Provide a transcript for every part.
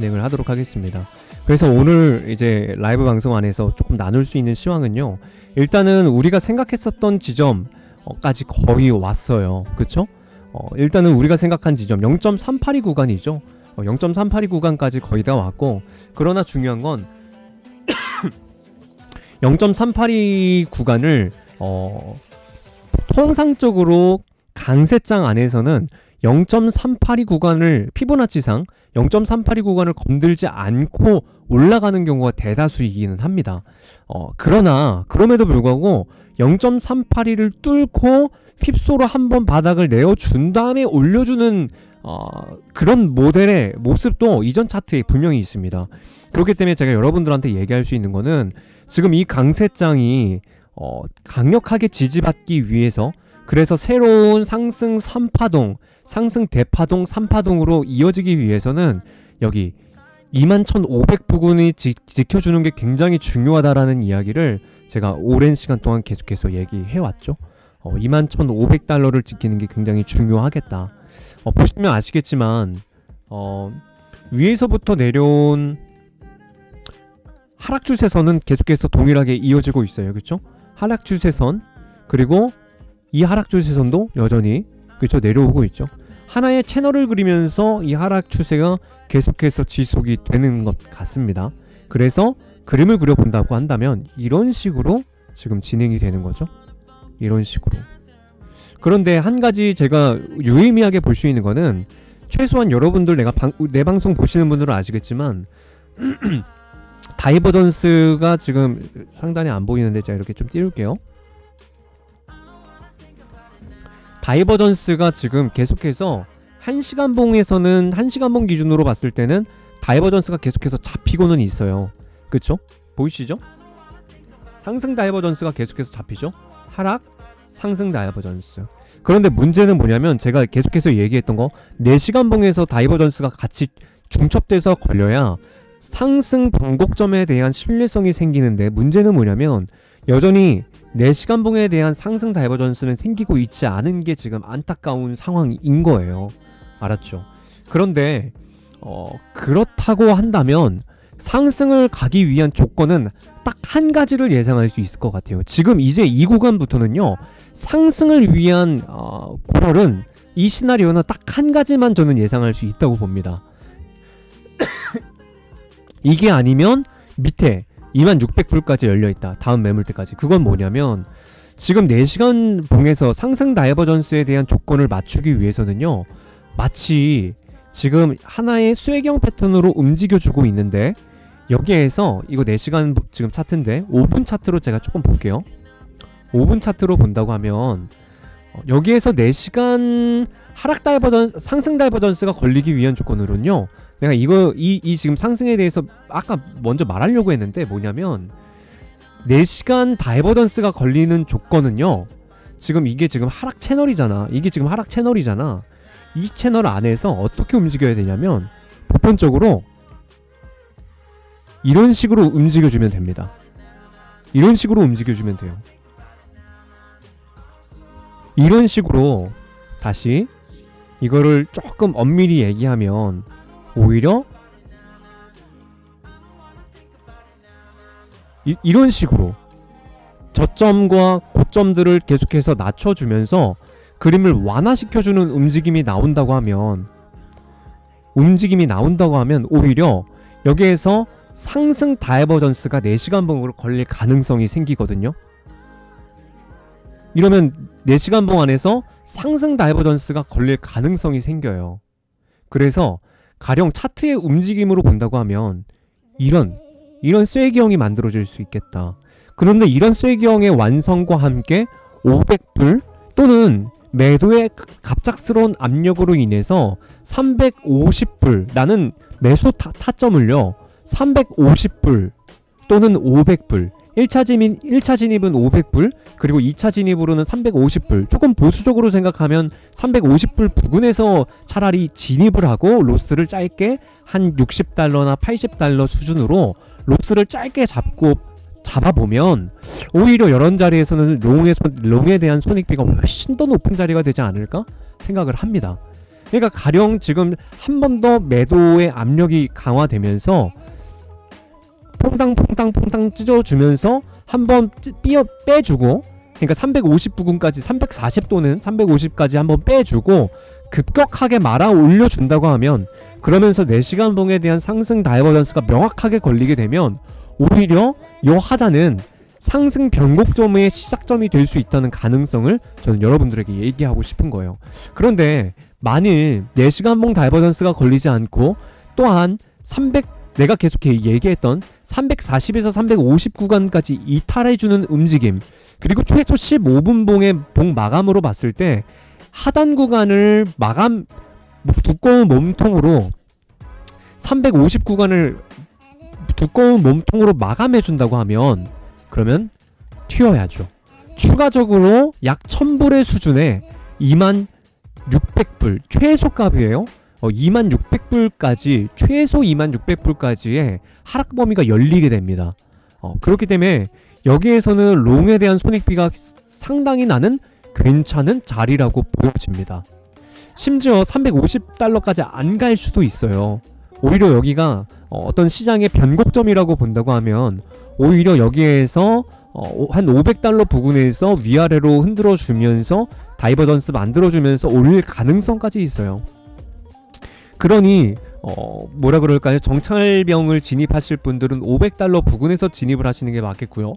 진행을 하도록 하겠습니다. 그래서 오늘 이제 라이브 방송 안에서 조금 나눌 수 있는 시황은요, 일단은 우리가 생각했었던 지점까지 거의 왔어요. 그쵸? 일단은 우리가 생각한 지점 0.382 구간이죠. 0.382 구간까지 거의 다 왔고, 그러나 중요한 건 0.382 구간을 통상적으로 강세장 안에서는 0.382 구간을 피보나치상 0.382 구간을 건들지 않고 올라가는 경우가 대다수이기는 합니다. 그러나 그럼에도 불구하고 0.382를 뚫고 휩소로 한번 바닥을 내어준 다음에 올려주는 그런 모델의 모습도 이전 차트에 분명히 있습니다. 그렇기 때문에 제가 여러분들한테 얘기할 수 있는 거는, 지금 이 강세장이 강력하게 지지받기 위해서, 그래서 새로운 상승 3파동, 상승 대파동 3파동으로 이어지기 위해서는 여기 21,500 부근이 지켜주는 게 굉장히 중요하다라는 이야기를 제가 오랜 시간 동안 계속해서 얘기해왔죠. 21,500달러를 지키는 게 굉장히 중요하겠다. 보시면 아시겠지만 위에서부터 내려온 하락 추세선은 계속해서 동일하게 이어지고 있어요. 그렇죠? 하락 추세선, 그리고 이 하락 추세선도 여전히 그렇죠, 내려오고 있죠. 하나의 채널을 그리면서 이 하락 추세가 계속해서 지속이 되는 것 같습니다. 그래서 그림을 그려본다고 한다면 이런 식으로 지금 진행이 되는 거죠. 이런 식으로. 그런데 한 가지 제가 유의미하게 볼 수 있는 거는, 최소한 여러분들 내 방송 보시는 분들은 아시겠지만 다이버전스가 지금 상단에 안 보이는데 제가 이렇게 좀 띄울게요. 다이버전스가 지금 계속해서 1시간봉에서는 1시간봉 기준으로 봤을 때는 다이버전스가 계속해서 잡히고는 있어요. 그쵸? 보이시죠? 상승 다이버전스가 계속해서 잡히죠? 하락, 상승 다이버전스. 그런데 문제는 뭐냐면, 제가 계속해서 얘기했던 거, 4시간봉에서 다이버전스가 같이 중첩돼서 걸려야 상승 변곡점에 대한 신뢰성이 생기는데, 문제는 뭐냐면 여전히 4시간봉에 대한 상승 다이버전스는 생기고 있지 않은 게 지금 안타까운 상황인 거예요. 알았죠? 그런데 그렇다고 한다면 상승을 가기 위한 조건은 딱 한 가지를 예상할 수 있을 것 같아요. 지금 이제 이 구간부터는요, 상승을 위한 고럴은, 이 시나리오는 딱 한 가지만 저는 예상할 수 있다고 봅니다. 이게 아니면 밑에 2600불까지 열려있다, 다음 매물대까지. 그건 뭐냐면, 지금 4시간 봉에서 상승 다이버전스에 대한 조건을 맞추기 위해서는요, 마치 지금 하나의 쇠경 패턴으로 움직여주고 있는데, 여기에서 이거 4시간 지금 차트인데 5분 차트로 제가 조금 볼게요. 5분 차트로 본다고 하면 여기에서 4시간 하락 다이버전스, 상승 다이버전스가 걸리기 위한 조건으로는요, 내가 이 지금 상승에 대해서 아까 먼저 말하려고 했는데, 뭐냐면 4시간 다이버전스가 걸리는 조건은요, 지금 이게 지금 하락 채널이잖아. 이 채널 안에서 어떻게 움직여야 되냐면, 보편적으로 이런 식으로 움직여주면 됩니다. 이런 식으로 움직여주면 돼요. 이런 식으로, 다시 이거를 조금 엄밀히 얘기하면, 오히려 이런 식으로 저점과 고점들을 계속해서 낮춰주면서 그림을 완화시켜주는 움직임이 나온다고 하면, 오히려 여기에서 상승 다이버전스가 4시간봉으로 걸릴 가능성이 생기거든요. 이러면 4시간봉 안에서 상승 다이버전스가 걸릴 가능성이 생겨요. 그래서 가령 차트의 움직임으로 본다고 하면 이런 쇠기형이 만들어질 수 있겠다. 그런데 이런 쇠기형의 완성과 함께 500불 또는 매도의 갑작스러운 압력으로 인해서 350불, 매수 타점을요 350불 또는 500불, 1차 진입은 500불, 그리고 2차 진입으로는 350불. 조금 보수적으로 생각하면 350불 부근에서 차라리 진입을 하고 로스를 짧게 한 60달러나 80달러 수준으로 로스를 짧게 잡아보면 오히려 이런 자리에서는 롱에 대한 손익비가 훨씬 더 높은 자리가 되지 않을까 생각을 합니다. 그러니까 가령 지금 한 번 더 매도의 압력이 강화되면서 퐁당퐁당퐁당 찢어주면서 한번 빼주고, 그러니까 350 부근까지 340 또는 350까지 한번 빼주고 급격하게 말아 올려준다고 하면, 그러면서 4시간 봉에 대한 상승 다이버전스가 명확하게 걸리게 되면 오히려 요 하단은 상승 변곡점의 시작점이 될 수 있다는 가능성을 저는 여러분들에게 얘기하고 싶은 거예요. 그런데 만일 4시간 봉 다이버전스가 걸리지 않고 또한 내가 계속 얘기했던 340에서 350 구간까지 이탈해주는 움직임, 그리고 최소 15분 봉의 봉 마감으로 봤을 때 하단 구간을 두꺼운 몸통으로 350 구간을 두꺼운 몸통으로 마감해준다고 하면, 그러면 튀어야죠. 추가적으로 약 1000불의 수준에 2600불 최소값이에요. 2600불까지, 최소 2600불까지의 하락 범위가 열리게 됩니다. 그렇기 때문에 여기에서는 롱에 대한 손익비가 상당히 나는 괜찮은 자리라고 보여집니다. 심지어 350달러까지 안 갈 수도 있어요. 오히려 여기가 어떤 시장의 변곡점이라고 본다고 하면 오히려 여기에서 한 500달러 부근에서 위아래로 흔들어주면서 다이버전스 만들어주면서 올릴 가능성까지 있어요. 그러니 뭐라 그럴까요? 정찰병을 진입하실 분들은 500달러 부근에서 진입을 하시는 게 맞겠고요.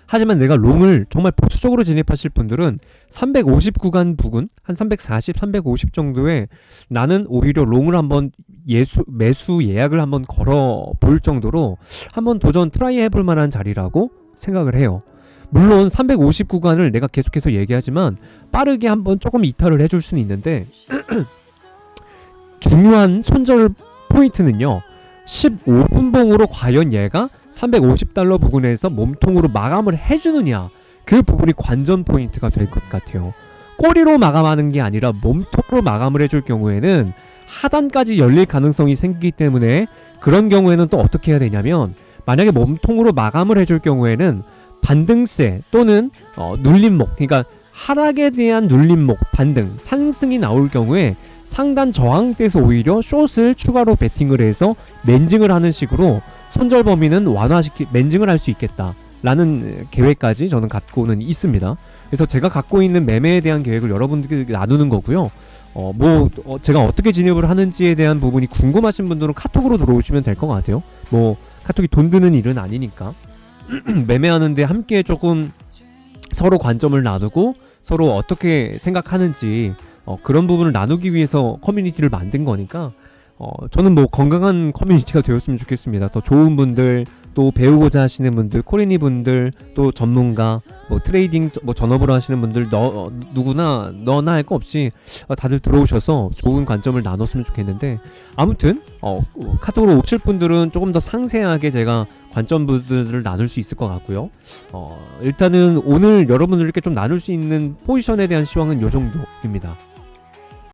하지만 내가 롱을 정말 보수적으로 진입하실 분들은 350 구간 부근, 한 340, 350 정도에 나는 오히려 롱을 한번 매수 예약을 한번 걸어 볼 정도로 한번 도전 트라이 해볼 만한 자리라고 생각을 해요. 물론 350 구간을 내가 계속해서 얘기하지만 빠르게 한번 조금 이탈을 해줄 수는 있는데 중요한 손절 포인트는요, 15분 봉으로 과연 얘가 350달러 부근에서 몸통으로 마감을 해주느냐, 그 부분이 관전 포인트가 될 것 같아요. 꼬리로 마감하는 게 아니라 몸통으로 마감을 해줄 경우에는 하단까지 열릴 가능성이 생기기 때문에, 그런 경우에는 또 어떻게 해야 되냐면, 만약에 몸통으로 마감을 해줄 경우에는 반등세 또는 눌림목, 그러니까 하락에 대한 눌림목, 반등, 상승이 나올 경우에 상단 저항대에서 오히려 숏을 추가로 베팅을 해서 멘징을 하는 식으로 손절 범위는 멘징을 할 수 있겠다 라는 계획까지 저는 갖고는 있습니다. 그래서 제가 갖고 있는 매매에 대한 계획을 여러분들께 나누는 거고요. 제가 어떻게 진입을 하는지에 대한 부분이 궁금하신 분들은 카톡으로 들어오시면 될 것 같아요. 카톡이 돈 드는 일은 아니니까 매매하는데 함께 조금 서로 관점을 나누고 서로 어떻게 생각하는지 그런 부분을 나누기 위해서 커뮤니티를 만든 거니까 저는 건강한 커뮤니티가 되었으면 좋겠습니다. 더 좋은 분들, 또 배우고자 하시는 분들, 코리니 분들, 또 전문가, 트레이딩, 전업으로 하시는 분들, 누구나 너나 할 거 없이 다들 들어오셔서 좋은 관점을 나눴으면 좋겠는데, 아무튼 카톡으로 오실 분들은 조금 더 상세하게 제가 관점들을 나눌 수 있을 것 같고요. 일단은 오늘 여러분들께 좀 나눌 수 있는 포지션에 대한 시황은 요 정도입니다.